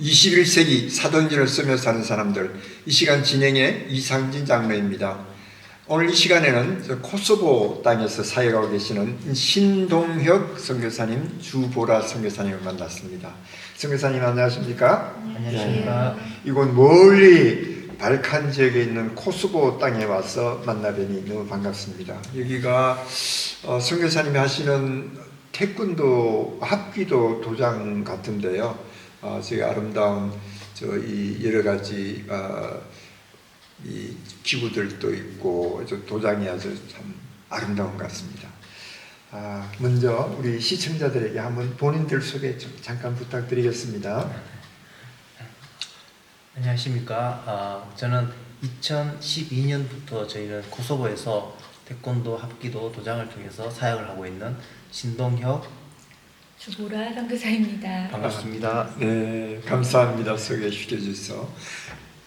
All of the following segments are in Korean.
21세기 사도행전을 쓰며 사는 사람들, 이 시간 진행의 이상진 장로입니다. 오늘 이 시간에는 코소보 땅에서 사역하고 계시는 신동혁 선교사님, 주보라 선교사님을 만났습니다. 선교사님 안녕하십니까? 안녕하십니까? 이곳 멀리 발칸 지역에 있는 코소보 땅에 와서 만나뵈니 너무 반갑습니다. 여기가 선교사님이 하시는 태권도 합기도 도장 같은데요. 저희 아름다운 이 여러 가지 이 기구들도 있고 도장이 아주 참 아름다운 것 같습니다. 먼저 우리 시청자들에게 한번 본인들 소개 좀 잠깐 부탁드리겠습니다. 안녕하십니까? 저는 2012년부터 저희는 코소보에서 태권도 합기도 도장을 통해서 사역을 하고 있는 신동혁 주보라 선교사입니다. 반갑습니다. 네, 감사합니다. 소개시켜 주셔서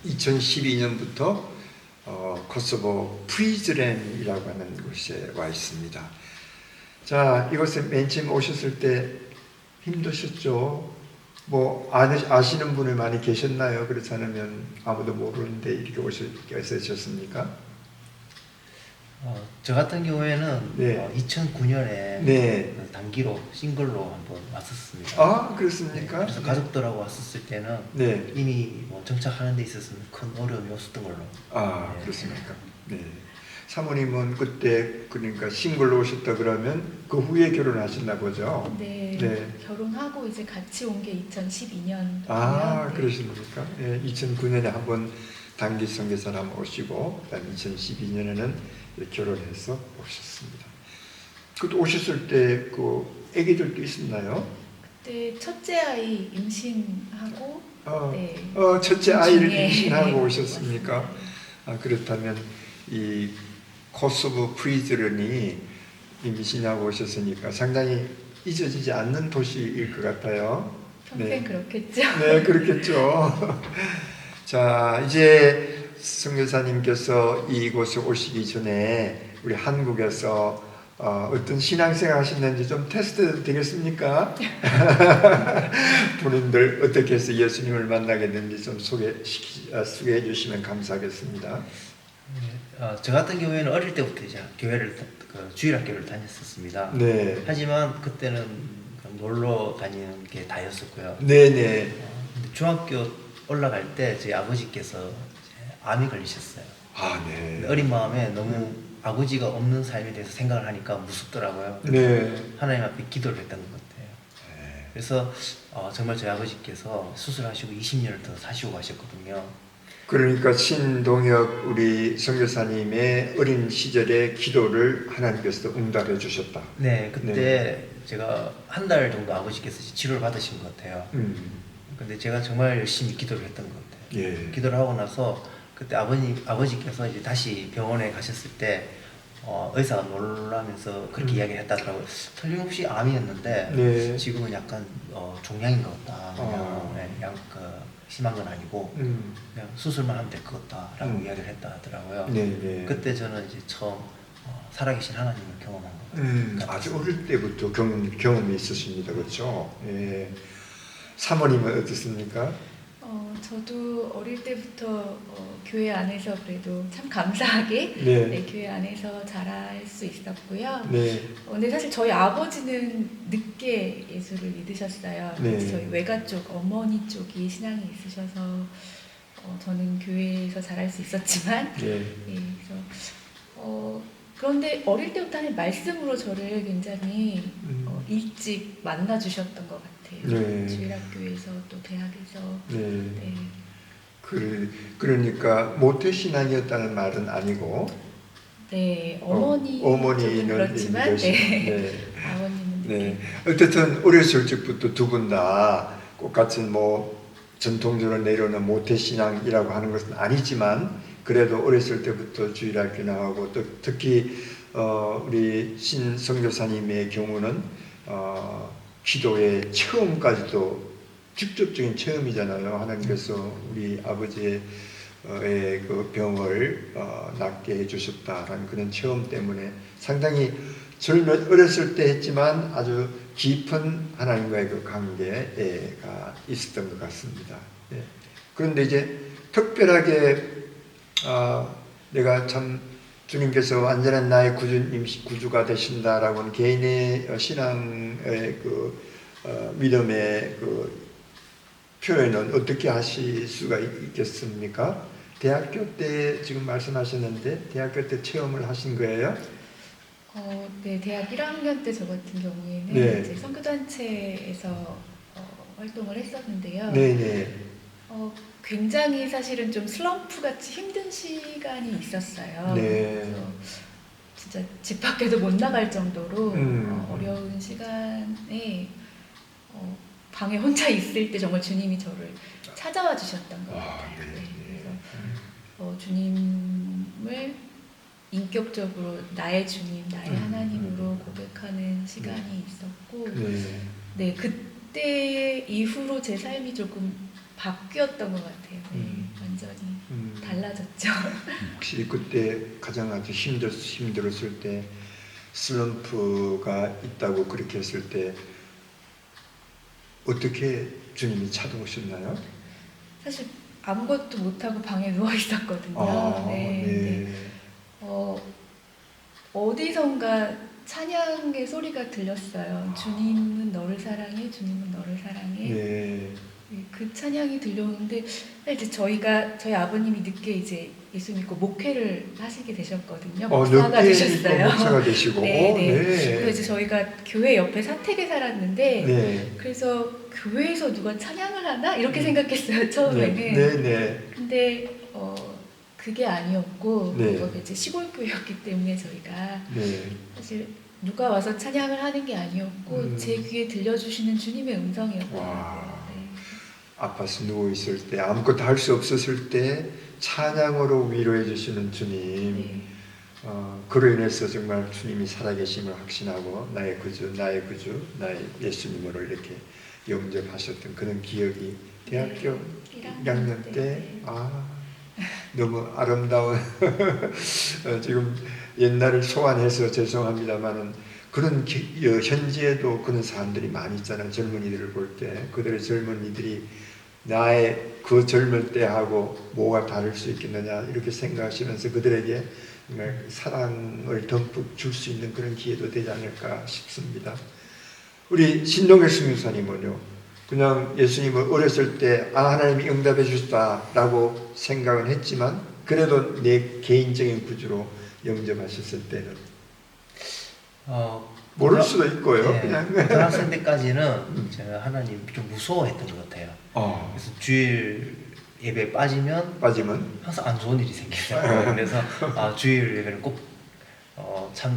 2012년부터 코소보 프리즈렌이라고 하는 곳에 와 있습니다. 자, 이곳에 맨 처음 오셨을 때 힘드셨죠? 뭐 아시는 분이 많이 계셨나요? 그렇지 않으면 아무도 모르는데 이렇게 오셨습니까? 저 같은 경우에는 네. 2009년에 네. 단기로 싱글로 한번 왔었습니다. 아, 그렇습니까? 그래서 가족들하고 왔었을 때는 네. 이미 뭐 정착하는 데 있어서는 큰 어려움이 없었던 걸로. 아, 네. 그렇습니까? 네. 사모님은 그때 그러니까 싱글로 오셨다 그러면 그 후에 결혼하셨나 보죠? 네, 네. 결혼하고 이제 같이 온 게 2012년. 아, 그러십니까? 네, 2009년에 한번 단기 선교사를 한번 오시고, 그다음 2012년에는 결혼해서 오셨습니다. 그때 오셨을 때 그 아기들도 있었나요? 그때 첫째 아이 임신하고 네. 첫째 아이를 중에. 임신하고 오셨습니까? 그렇다면 이 코소보 프리즈런이 임신하고 오셨으니까 상당히 잊어지지 않는 도시일 것 같아요. 평생 네. 그렇겠죠. 네, 그렇겠죠. 자, 이제 선교사님께서 이곳에 오시기 전에 우리 한국에서 어떤 신앙생활 하셨는지 좀 테스트 되겠습니까? 본인들 어떻게 해서 예수님을 만나게 됐는지 좀 소개해 주시면 감사하겠습니다. 저 같은 경우에는 어릴 때부터 이제 교회를 주일학교를 다녔었습니다. 네. 하지만 그때는 놀러 다니는 게 다였었고요. 네네. 근데 중학교 올라갈 때 저희 아버지께서 이제 암이 걸리셨어요. 네. 근데 어린 마음에 너무 아버지가 없는 삶에 대해서 생각을 하니까 무섭더라고요. 네. 하나님 앞에 기도를 했던 것 같아요. 네. 그래서 정말 저희 아버지께서 수술하시고 20년을 더 사시고 가셨거든요. 그러니까 신동혁 우리 선교사님의 어린 시절의 기도를 하나님께서 응답해 주셨다. 네, 그때 제가 한 달 정도 아버지께서 치료를 받으신 것 같아요. 근데 제가 정말 열심히 기도를 했던 것 같아요. 예. 기도를 하고 나서 그때 아버지께서 이제 다시 병원에 가셨을 때 의사가 놀라면서 그렇게 이야기를 했다더라고요. 틀림없이 암이었는데 네. 지금은 약간 종양인 것 같다. 그냥 심한 건 아니고 그냥 수술만 하면 될 것 같다라고 이야기를 했다 하더라고요. 네. 그때 저는 이제 처음 살아계신 하나님을 경험한 것 같아요. 아주 어릴 때부터 경험이 있으십니다. 그렇죠? 예. 사모님은 어떻습니까? 저도 어릴 때부터 교회 안에서 그래도 참 감사하게 네. 교회 안에서 자랄 수 있었고요. 네. 근데 사실 저희 아버지는 늦게 예수를 믿으셨어요. 네. 그래서 저희 외가 쪽, 어머니 쪽이 신앙이 있으셔서 저는 교회에서 자랄 수 있었지만 네. 그래서 그런데 어릴 때부터 하는 말씀으로 저를 굉장히 일찍 만나 주셨던 것 같아요. 네. 주일학교에서 또 대학에서. 네. 네. 그러니까 모태신앙이었다는 말은 아니고 네, 어머니는 어머니는 그렇지만 네. 아버님은 네. 어쨌든 어렸을 적부터 두 분 다 똑같은 전통적으로 내려오는 모태신앙이라고 하는 것은 아니지만 그래도 어렸을 때부터 주일학교 나가고 또 특히 우리 신 선교사님의 경우는 기도의 체험까지도 직접적인 체험이잖아요. 하나님께서 우리 아버지의 그 병을 낫게 해주셨다라는 그런 체험 때문에 상당히 어렸을 때 했지만 아주 깊은 하나님과의 그 관계가 있었던 것 같습니다. 예. 그런데 이제 특별하게 내가 참 주님께서 완전한 나의 구주가 되신다라고는 개인의 신앙의 믿음의 표현은 어떻게 하실 수가 있겠습니까? 대학교 때 지금 말씀하셨는데 대학교 때 체험을 하신 거예요? 네, 대학 1학년 때 저 같은 경우에는 네. 이제 선교단체에서 활동을 했었는데요. 네네. 굉장히 사실은 좀 슬럼프 같이 힘든 시간이 있었어요. 네. 그래서 진짜 집 밖에도 못 나갈 정도로 어려운 시간에 방에 혼자 있을 때 정말 주님이 저를 찾아와 주셨던 것 같아요. 네, 그래서 주님을 인격적으로 나의 주님, 나의 하나님으로 고백하는 시간이 있었고, 네. 네, 그때 이후로 제 삶이 조금 바뀌었던 것 같아요. 네, 완전히 달라졌죠. 혹시 그때 가장 아주 힘들었을 때 슬럼프가 있다고 그렇게 했을 때 어떻게 주님이 찾아오셨나요? 사실 아무것도 못하고 방에 누워 있었거든요. 네, 네. 어디선가 찬양의 소리가 들렸어요. 주님은 너를 사랑해, 주님은 너를 사랑해. 네. 그 찬양이 들려오는데 이제 저희 아버님이 늦게 이제 예수 믿고 목회를 하시게 되셨거든요. 목사가 되셨어요. 목사가 되시고. 네. 네. 그래서 이제 저희가 교회 옆에 사택에 살았는데 네. 그래서 교회에서 누가 찬양을 하나 이렇게 생각했어요 처음에는. 네. 근데 그게 아니었고 네. 거기가 이제 시골 교회였기 때문에 저희가 네. 사실 누가 와서 찬양을 하는 게 아니었고 제 귀에 들려주시는 주님의 음성이었거든요. 아파서 누워있을 때 아무것도 할 수 없었을 때 찬양으로 위로해 주시는 주님. 네. 그로 인해서 정말 주님이 살아계심을 확신하고 나의 구주 나의 예수님으로 이렇게 영접하셨던 그런 기억이 대학교 1학년 때 너무 아름다운 지금 옛날을 소환해서 죄송합니다만은 그런 현지에도 그런 사람들이 많이 있잖아요. 젊은이들을 볼 때 그들의 젊은이들이 나의 그 젊을 때하고 뭐가 다를 수 있겠느냐 이렇게 생각하시면서 그들에게 정말 사랑을 듬뿍 줄 수 있는 그런 기회도 되지 않을까 싶습니다. 우리 신동엽 선교사님은요, 그냥 예수님을 어렸을 때 하나님이 응답해 주셨다라고 생각은 했지만 그래도 내 개인적인 구주로 영접하셨을 때는 모를 수도 있고요. 네, 그냥 고등학생 때까지는 제가 하나님 좀 무서워했던 것 같아요. 그래서 주일 예배 빠지면 항상 안 좋은 일이 생기더라고요. 그래서 주일 예배는 꼭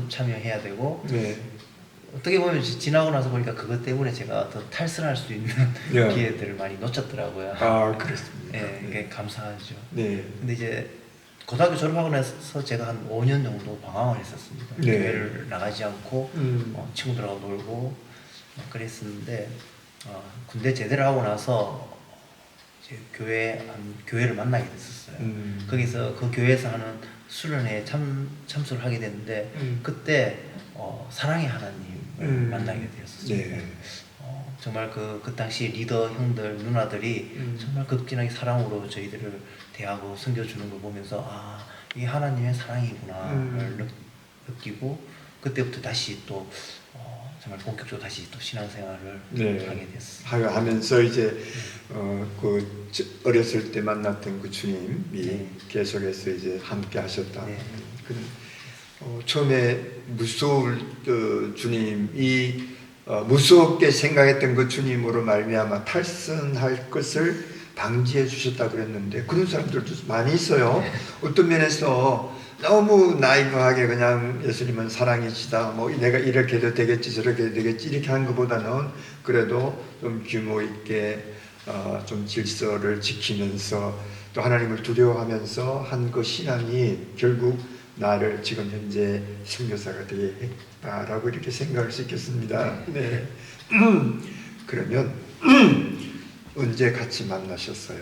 참여해야 되고 네. 어떻게 보면 지나고 나서 보니까 그것 때문에 제가 더 탈선할 수 있는 기회들을 많이 놓쳤더라고요. 그렇습니다. 네, 이게 감사하죠. 네. 근데 이제 고등학교 졸업하고 나서 제가 한 5년 정도 방황을 했었습니다. 네. 교회를 나가지 않고 친구들하고 놀고 그랬었는데 군대 제대를 하고 나서 이제 교회를 만나게 됐었어요. 거기서 그 교회에서 하는 수련회에 참석을 하게 됐는데 그때 사랑의 하나님을 만나게 되었었습니다. 네. 정말 그 당시 리더 형들 누나들이 정말 극진하게 사랑으로 저희들을 대하고 섬겨주는 걸 보면서 이게 하나님의 사랑이구나를 느끼고 그때부터 다시 또 정말 본격적으로 다시 또 신앙생활을 하게 됐어요. 하면서 이제 그 어렸을 때 만났던 그 주님이 계속해서 이제 함께 하셨다. 처음에 무서울 주님이 무섭게 생각했던 그 주님으로 말미암아 탈선할 것을 방지해 주셨다 그랬는데 그런 사람들도 많이 있어요. 어떤 면에서 너무 나이브하게 그냥 예수님은 사랑이시다, 뭐 내가 이렇게 해도 되겠지 저렇게 해도 되겠지 이렇게 하는 것보다는 그래도 좀 규모 있게 좀 질서를 지키면서 또 하나님을 두려워하면서 한 그 신앙이 결국 나를 지금 현재 선교사가 되게 했다라고 이렇게 생각할 수 있겠습니다. 네. 그러면 언제 같이 만나셨어요?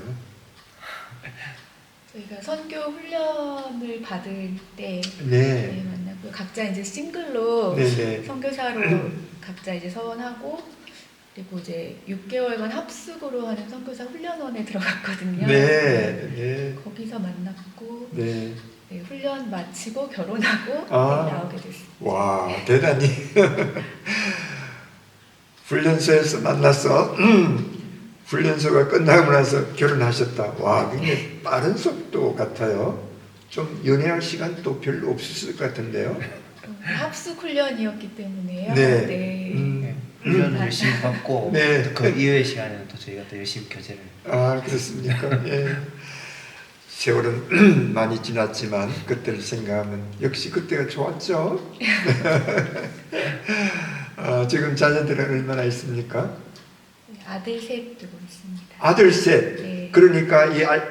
저희가 선교 훈련을 받을 때 네. 만났고 각자 이제 싱글로 네네. 선교사로 각자 이제 서원하고 그리고 이제 6개월간 합숙으로 하는 선교사 훈련원에 들어갔거든요. 네, 네, 거기서 만났고 네. 네, 훈련 마치고 결혼하고 아. 네, 나오게 됐습니다. 와, 대단히 훈련소에서 만나서 훈련소가 끝나고 나서 결혼하셨다. 와, 굉장히 빠른 속도 같아요. 좀 연애할 시간도 별로 없었을 것 같은데요. 합숙 훈련이었기 때문에요. 네. 네, 훈련을 열심히 받고 네. 또 그 이외의 시간에는 또 저희가 또 열심히 교제를 아, 그렇습니까? 예. 세월은 많이 지났지만 그때를 생각하면 역시 그때가 좋았죠. 지금 자녀들은 얼마나 있습니까? 아들 셋 두고 있습니다. 아들 셋. 네. 그러니까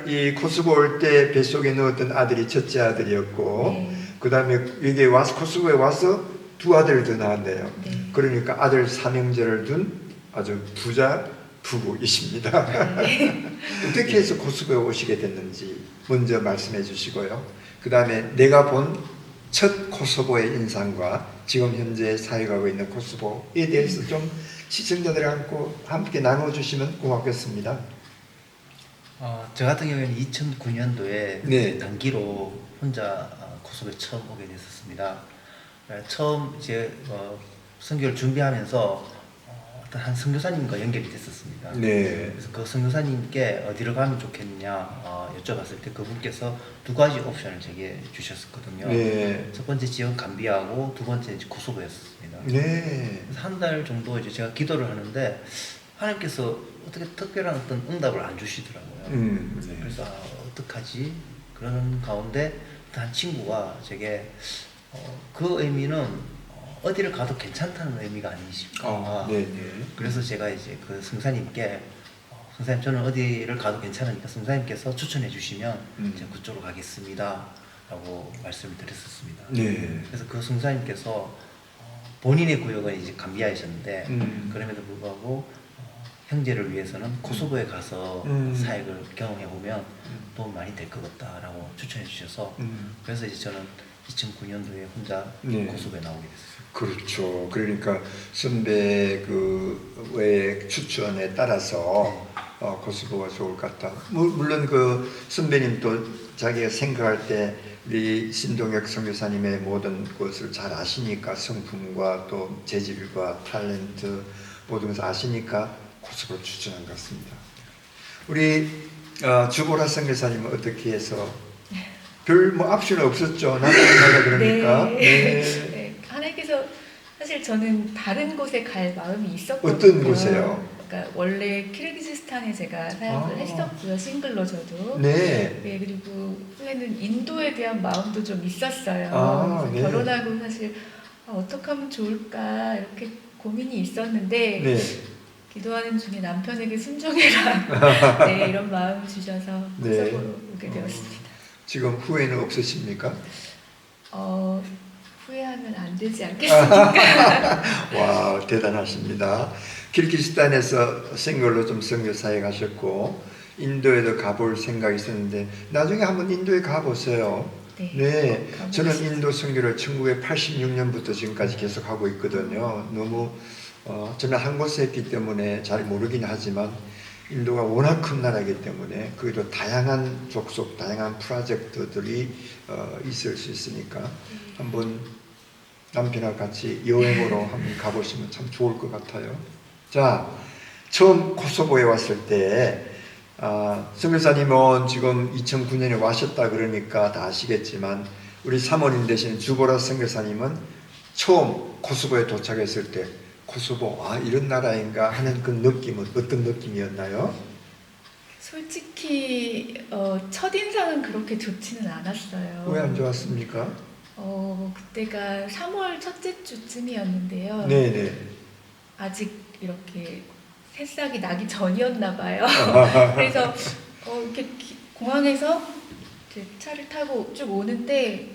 이 코스보 올 때 뱃속에 넣었던 아들이 첫째 아들이었고 네. 그 다음에 여기 와서 코스보에 와서 두 아들을 더 낳았네요. 네. 그러니까 아들 삼형제를 둔 아주 부자 부부이십니다. 네. 어떻게 해서 코스보에 오시게 됐는지 먼저 말씀해 주시고요. 그 다음에 내가 본 첫 코스보의 인상과 지금 현재 사역하고 있는 코스보에 대해서 좀 시청자들하고 함께 나눠주시면 고맙겠습니다. 저 같은 경우에는 2009년도에 네. 단기로 혼자 코스보에 처음 오게 됐었습니다. 처음 이제 선교를 준비하면서 어떤 한 선교사님과 연결이 됐었습니다. 네. 그래서 그 선교사님께 어디로 가면 좋겠느냐 여쭤봤을 때 그분께서 두 가지 옵션을 제게 주셨었거든요. 네. 첫 번째 지역은 감비아고 두 번째 이제 코소보였습니다. 네. 그래서 한 달 정도 이제 제가 기도를 하는데 하나님께서 어떻게 특별한 어떤 응답을 안 주시더라고요. 네. 그래서 어떡하지? 그러는 가운데 한 친구가 제게 그 의미는 어디를 가도 괜찮다는 의미가 아니십니까? 네네. 그래서 제가 이제 그 성사님께 성사님 저는 어디를 가도 괜찮으니까 성사님께서 추천해 주시면 제가 그쪽으로 가겠습니다 라고 말씀을 드렸었습니다. 네. 그래서 그 성사님께서 본인의 구역은 이제 감비아이셨는데 그럼에도 불구하고 형제를 위해서는 코소보에 가서 사역을 경험해 보면 도움 많이 될 것 같다라고 추천해 주셔서 그래서 이제 저는 2009년도에 혼자 네. 코소보에 나오게 됐어요. 그렇죠. 그러니까 선배 그의 추천에 따라서 코스보가 좋을 것 같다. 물론 그 선배님도 자기가 생각할 때 우리 신동혁 선교사님의 모든 것을 잘 아시니까 성품과 또 재질과 탤런트 모든 것을 아시니까 코스보를 추천한 것 같습니다. 우리 주보라 선교사님은 어떻게 해서 별 뭐 옵션 없었죠. 나가야 그러니까. 네. 네. 하나님께서 사실 저는 다른 곳에 갈 마음이 있었거든요. 어떤 곳에요? 그러니까 원래 키르기즈스탄에 제가 사역을 했었고요. 싱글로 저도. 네. 네, 그리고 후에는 인도에 대한 마음도 좀 있었어요. 그래서 네. 결혼하고 사실 어떻게 하면 좋을까 이렇게 고민이 있었는데 네. 기도하는 중에 남편에게 순종해라 네, 이런 마음 주셔서 네. 코소보로 오게 되었습니다. 지금 후회는 없으십니까? 후회하면 안 되지 않겠습니까? 와, 대단하십니다. 키르기스탄에서 생걸로 좀 선교 사역하셨고 인도에도 가볼 생각이 있었는데 나중에 한번 인도에 가보세요. 네, 저는 인도 선교를 1986년부터 지금까지 계속 하고 있거든요. 너무 저는 한 곳에 있기 때문에 잘 모르긴 하지만 인도가 워낙 큰 나라이기 때문에 거기도 다양한 족속, 다양한 프로젝트들이 있을 수 있으니까 한번 남편하고 같이 여행으로 한번 가보시면 참 좋을 것 같아요. 자, 처음 코소보에 왔을 때 선교사님은 지금 2009년에 와셨다 그러니까 다 아시겠지만 우리 사모님 되시는 주보라 선교사님은 처음 코소보에 도착했을 때 코소보 이런 나라인가 하는 그 느낌은 어떤 느낌이었나요? 솔직히 첫인상은 그렇게 좋지는 않았어요. 왜 안 좋았습니까? 그때가 3월 첫째 주쯤이었는데요. 네네. 아직 이렇게 새싹이 나기 전이었나 봐요. 그래서 이렇게 공항에서 이렇게 차를 타고 쭉 오는데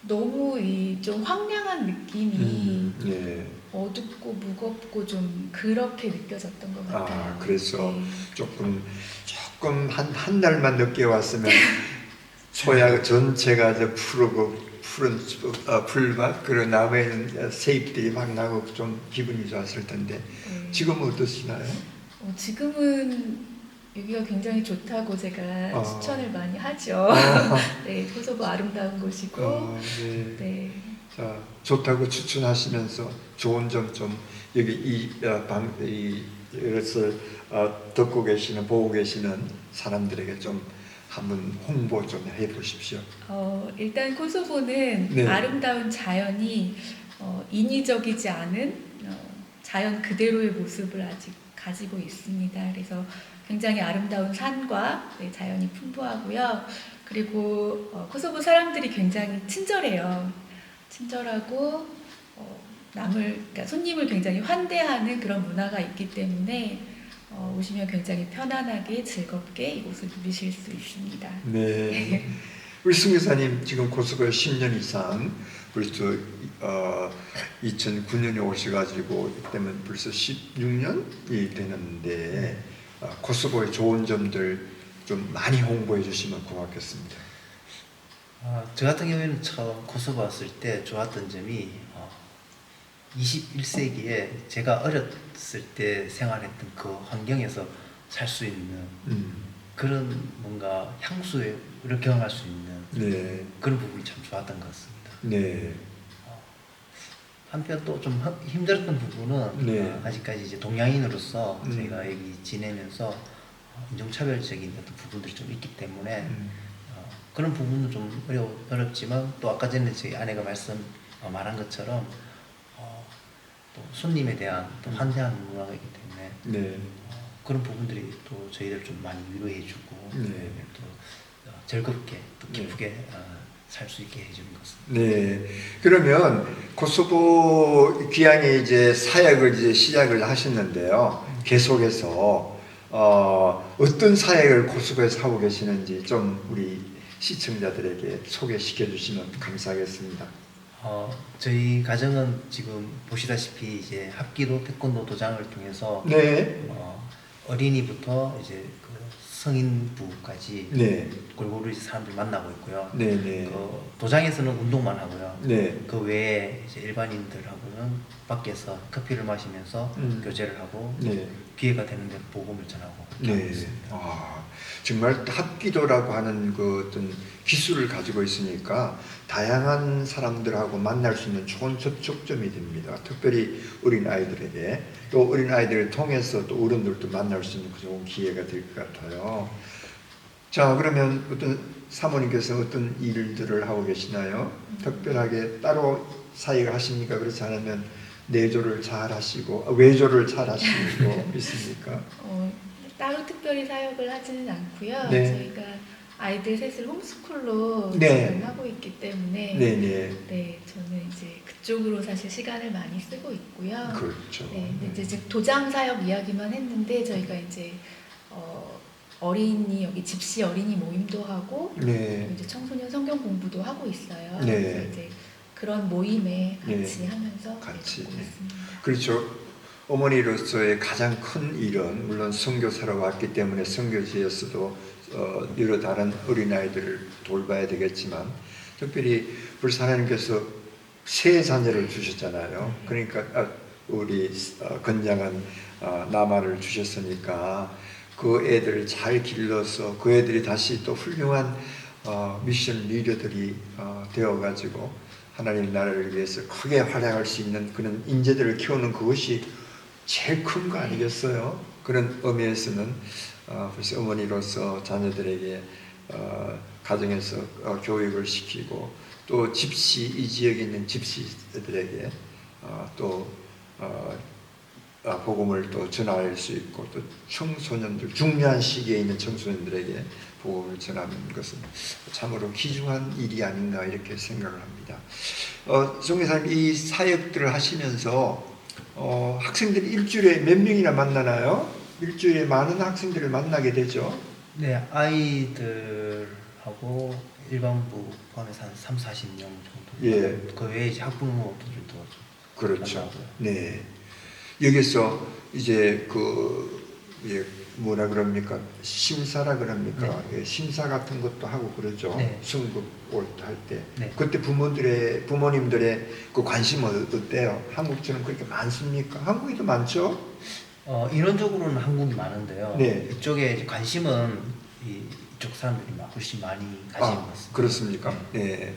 너무 이 좀 황량한 느낌이 네. 어둡고 무겁고 좀 그렇게 느껴졌던 것 같아요. 그래서 네. 조금 한 달만 늦게 왔으면 소야 전체가 이제 푸른 풀밭 그런 나무에는 새잎들이 막 나고 좀 기분이 좋았을 텐데 네. 지금은 어떠시나요? 지금은 여기가 굉장히 좋다고 제가 추천을 많이 하죠. 네, 코소보 아름다운 곳이고, 네. 네, 자, 좋다고 추천하시면서 좋은 점 좀 여기 이것을 듣고 계시는 보고 계시는 사람들에게 좀 한번 홍보 좀 해보십시오. 일단 코소보는 네. 아름다운 자연이 인위적이지 않은 자연 그대로의 모습을 아직 가지고 있습니다. 그래서 굉장히 아름다운 산과 네, 자연이 풍부하고요. 그리고 코소보 사람들이 굉장히 친절해요. 친절하고 그러니까 손님을 굉장히 환대하는 그런 문화가 있기 때문에 오시면 굉장히 편안하게 즐겁게 이곳을 누리실 수 있습니다. 네. 우리 승교사님 지금 코소보에 10년 이상 벌써 2009년에 오셔가지고 이때면 벌써 16년이 되는데 코소보의 좋은 점들 좀 많이 홍보해 주시면 고맙겠습니다. 저 같은 경우에는 처음 코소보 왔을 때 좋았던 점이 21세기에 제가 어렸을 때 생활했던 그 환경에서 살 수 있는 그런 뭔가 향수를 경험할 수 있는 네. 그런 부분이 참 좋았던 것 같습니다. 네. 한편 또 좀 힘들었던 부분은 네. 아직까지 이제 동양인으로서 음. 저희가 여기 지내면서 인종차별적인 어떤 부분들이 좀 있기 때문에 그런 부분은 좀 어렵지만 또 아까 전에 저희 아내가 말한 것처럼 또 손님에 대한 또 환대하는 문화가 있기 때문에 네. 그런 부분들이 또 저희를 좀 많이 위로해주고 네. 또 즐겁게 또 기쁘게 살 수 있게 해주는 것 같습니다. 네. 그러면 코소보 귀향에 이제 사역을 이제 시작을 하셨는데요. 계속해서 어떤 사역을 코소보에서 하고 계시는지 좀 우리 시청자들에게 소개시켜 주시면 감사하겠습니다. 저희 가정은 지금 보시다시피 이제 합기도 태권도 도장을 통해서 네. 어린이부터 이제 그 성인부까지 네. 골고루 이제 사람들 만나고 있고요. 네. 네. 그 도장에서는 운동만 하고요. 네. 그 외에 이제 일반인들하고는 밖에서 커피를 마시면서 교제를 하고 네. 기회가 되는 데 복음을 전하고 그렇게 하고 네. 있습니다. 정말 합기도라고 하는 그 어떤 기술을 가지고 있으니까 다양한 사람들하고 만날 수 있는 좋은 접촉점이 됩니다. 특별히 어린 아이들에게 또 어린 아이들을 통해서 또 어른들도 만날 수 있는 좋은 기회가 될 것 같아요. 자, 그러면 어떤 사모님께서 어떤 일들을 하고 계시나요? 특별하게 따로 사역을 하십니까? 그렇지 않으면 내조를 잘 하시고 외조를 잘 하시고 있습니까? 따로 특별히 사역을 하지는 않고요. 네. 저희가 아이들 셋을 홈스쿨로 네. 지금 하고 있기 때문에 네네. 네, 저는 이제 그쪽으로 사실 시간을 많이 쓰고 있고요. 그렇죠. 네, 근데 이제 지금 도장 사역 이야기만 했는데 저희가 이제 어린이 여기 집시 어린이 모임도 하고 네. 이제 청소년 성경 공부도 하고 있어요. 네. 그래서 이제 그런 모임에 같이 네. 하면서 같이, 하고 네. 있습니다. 그렇죠. 어머니로서의 가장 큰 일은 물론 선교사로 왔기 때문에 선교지에서도 여러 다른 어린아이들을 돌봐야 되겠지만 특별히 벌써 하나님께서 세 자녀를 주셨잖아요. 그러니까 우리 건장한 남아를 주셨으니까 그 애들을 잘 길러서 그 애들이 다시 또 훌륭한 미션 리더들이 되어가지고 하나님 나라를 위해서 크게 활약할 수 있는 그런 인재들을 키우는 그것이 제일 큰 거 아니겠어요? 그런 의미에서는 벌써 어머니로서 자녀들에게 가정에서 교육을 시키고 또 집시 이 지역에 있는 집시들에게 또 복음을 또 전할 수 있고 또 청소년들 중요한 시기에 있는 청소년들에게 복음을 전하는 것은 참으로 귀중한 일이 아닌가 이렇게 생각을 합니다. 성교사님 이 사역들을 하시면서 학생들이 일주일에 몇 명이나 만나나요? 일주일에 많은 학생들을 만나게 되죠. 네, 아이들하고 일반부 포함해서 한 30-40명 정도. 예. 그 외에 이제 학부모들도 그렇죠. 만나고요. 네. 여기서 이제 뭐라 그럽니까? 심사라 그럽니까? 예, 심사 같은 것도 하고 그러죠. 네. 승급 올 할 때. 네. 그때 부모님들의 그 관심은 어때요? 한국처럼 그렇게 많습니까? 한국에도 많죠? 인원적으로는 한국이 많은데요. 네. 이쪽에 이제 관심은 이쪽 사람들이 훨씬 많이 가지는 것 같습니다. 그렇습니까? 네.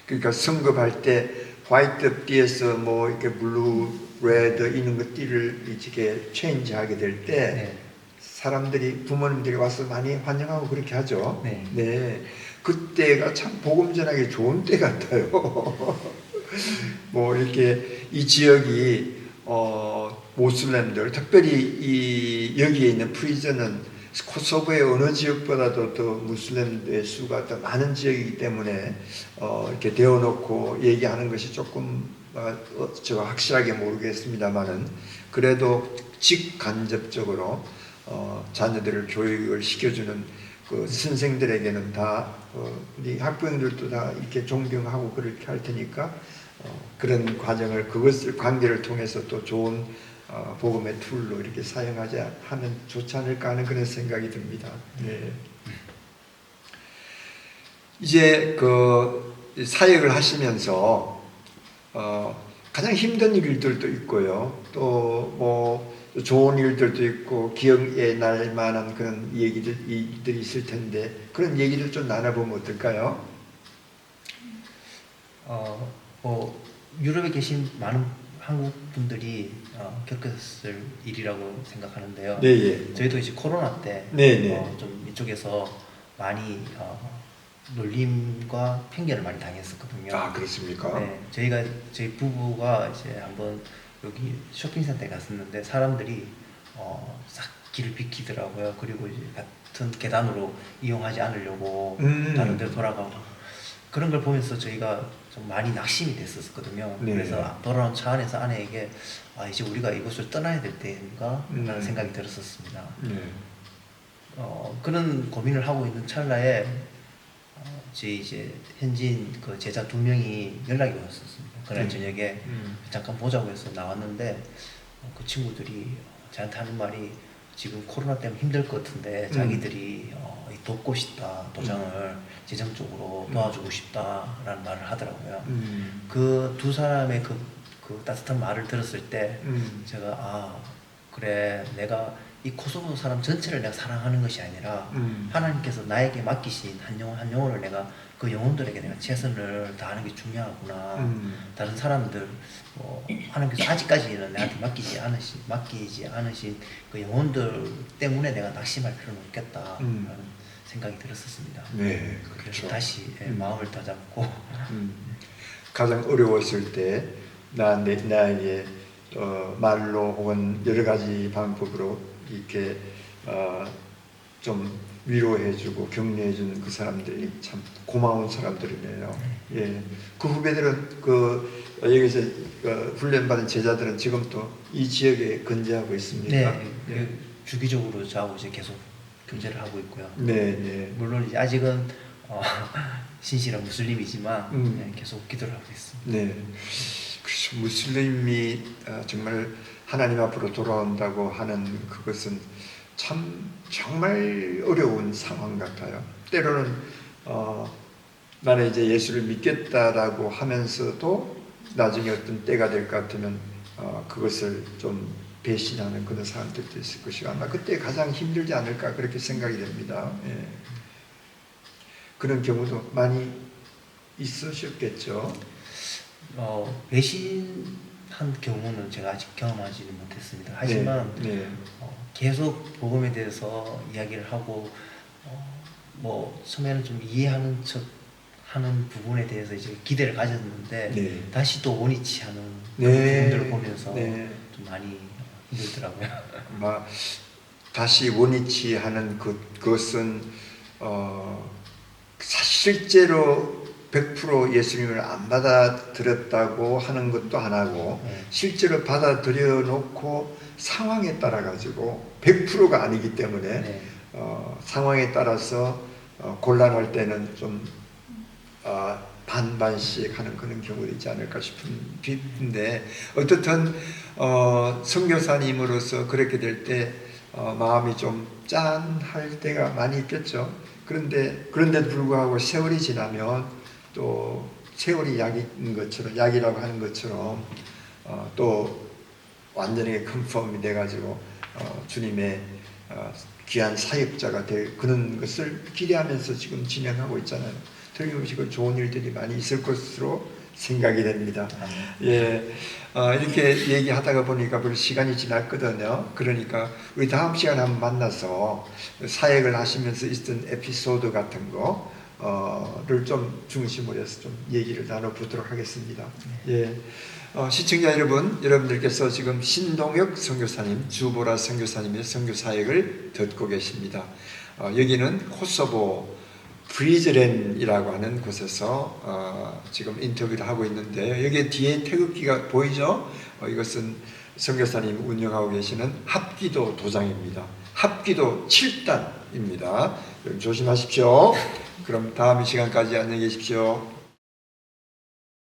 그러니까 승급할 때 화이트 띠에서 뭐 이렇게 블루, 레드 이런 것 띠를 이렇게 체인지하게 될 때 네. 사람들이 부모님들이 와서 많이 환영하고 그렇게 하죠. 네. 네. 그때가 참 복음 전하기 좋은 때 같아요. 뭐 이렇게 이 지역이 모슬렘들 특별히 이 여기에 있는 프리즌은 코소보의 어느 지역보다도 더 무슬림의 수가 더 많은 지역이기 때문에 이렇게 대어놓고 얘기하는 것이 조금 제가 확실하게 모르겠습니다만은 그래도 직간접적으로 자녀들을 교육을 시켜주는 그 선생들에게는 다 우리 학부형들도 다 이렇게 존경하고 그렇게 할 테니까 그런 과정을 그것을 관계를 통해서 또 좋은 복음의 툴로 이렇게 사용하지 하면 좋지 않을까 하는 그런 생각이 듭니다. 네. 이제 그 사역을 하시면서 가장 힘든 일들도 있고요. 또 뭐 좋은 일들도 있고 기억에 날 만한 그런 일들이 있을 텐데 그런 얘기를 좀 나눠보면 어떨까요? 뭐 유럽에 계신 많은 한국 분들이 겪었을 일이라고 생각하는데요. 네, 예. 저희도 이제 코로나 때 네. 좀 이쪽에서 많이 놀림과 편견을 많이 당했었거든요. 아, 그렇습니까? 네, 저희 부부가 이제 한번 여기 쇼핑센터에 갔었는데 사람들이 싹 길을 비키더라고요. 그리고 이제 같은 계단으로 이용하지 않으려고 다른 데로 돌아가고 그런 걸 보면서 저희가 좀 많이 낙심이 됐었거든요. 네. 그래서 돌아온 차 안에서 아내에게 이제 우리가 이곳을 떠나야 될 때인가 라는 생각이 들었었습니다. 네. 그런 고민을 하고 있는 찰나에 저희 이제 현지인 그 제자 2명이 연락이 왔었습니다. 그날 저녁에 잠깐 보자고 해서 나왔는데 그 친구들이 저한테 하는 말이 지금 코로나 때문에 힘들 것 같은데 자기들이 돕고 싶다, 도장을 재정적으로 도와주고 싶다라는 말을 하더라고요. 그 두 사람의 그 따뜻한 말을 들었을 때 제가 그래 내가 이 코소보 사람 전체를 내가 사랑하는 것이 아니라 하나님께서 나에게 맡기신 한 영혼 한 영혼을 내가 그 영혼들에게 내가 최선을 다하는 게 중요하구나. 다른 사람들 하나님께서 아직까지는 내한테 맡기지 않으신 그 영혼들 때문에 내가 낙심할 필요는 없겠다라는 생각이 들었었습니다. 네, 그래서 그렇죠. 다시 마음을 다잡고 가장 어려웠을 때 나에게 말로 혹은 여러 가지 방법으로 이렇게 좀 위로해주고 격려해주는 그 사람들이 참 고마운 사람들이네요. 예, 그 후배들은 여기서 훈련받은 제자들은 지금 또 이 지역에 근무하고 있습니까? 네, 주기적으로 저하고 이제 계속 교제를 하고 있고요. 네. 물론 이제 아직은 신실한 무슬림이지만 계속 기도를 하고 있습니다. 네. 그렇죠. 무슬림이 정말 하나님 앞으로 돌아온다고 하는 그것은 참 정말 어려운 상황 같아요. 때로는 나는 이제 예수를 믿겠다라고 하면서도 나중에 어떤 때가 될 것 같으면 그것을 좀 배신하는 그런 사람들도 있을 것이고 아마 그때 가장 힘들지 않을까 그렇게 생각이 됩니다. 예. 그런 경우도 많이 있으셨겠죠. 배신한 경우는 제가 아직 경험하지는 못했습니다. 하지만 계속 복음에 대해서 이야기를 하고 처음에는 좀 이해하는 척 하는 부분에 대해서 이제 기대를 가졌는데 다시 또 원위치 하는 부분들을 보면서 좀 많이 힘들더라고요. 다시 원위치 하는 그것은 실제로 100% 예수님을 안 받아들였다고 하는 것도 하나고 실제로 받아들여 놓고 상황에 따라 가지고 100%가 아니기 때문에 상황에 따라서 곤란할 때는 좀 반반씩 하는 그런 경우도 있지 않을까 싶은데 어떻든 선교사님으로서 그렇게 될 때 마음이 좀 짠할 때가 많이 있겠죠. 그런데도 불구하고 세월이 지나면 또 세월이 약인 것처럼, 약이라고 하는 것처럼 또 완전히 컨펌이 돼가지고 주님의 귀한 사역자가 될 그런 것을 기대하면서 지금 진행하고 있잖아요. 틀림없이 그 좋은 일들이 많이 있을 것으로 생각이 됩니다. 예, 이렇게 얘기하다가 보니까 벌써 시간이 지났거든요. 그러니까 우리 다음 시간에 한번 만나서 사역을 하시면서 있었던 에피소드 같은 거를 좀 중심으로 해서 좀 얘기를 나눠보도록 하겠습니다. 예. 시청자 여러분들께서 지금 신동혁 선교사님, 주보라 선교사님의 선교 사역을 듣고 계십니다. 여기는 코소보 브리즈렌이라고 하는 곳에서 지금 인터뷰를 하고 있는데, 여기 뒤에 태극기가 보이죠? 이것은 선교사님 운영하고 계시는 합기도 도장입니다. 합기도 7단입니다. 조심하십시오. 그럼 다음 시간까지 안녕히 계십시오.